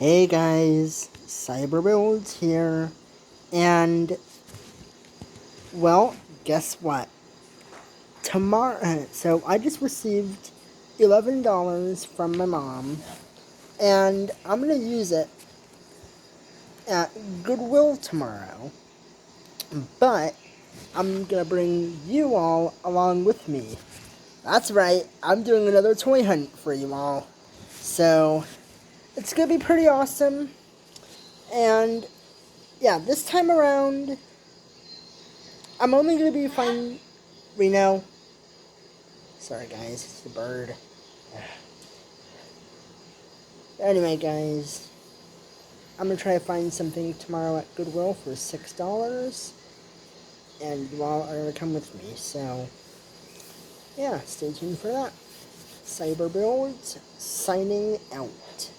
Hey guys, Cyberbuilds here, and well, guess what? Tomorrow, so I just received $11 from my mom, and I'm gonna use it at Goodwill tomorrow. But I'm gonna bring you all along with me. That's right, I'm doing another toy hunt for you all. So it's gonna be pretty awesome, and yeah, this time around, I'm only going to be finding Reno. Sorry, guys, it's the bird. Anyway, guys, I'm going to try to find something tomorrow at Goodwill for $6. And you all are going to come with me. So, yeah, stay tuned for that. Cyberbuilds signing out.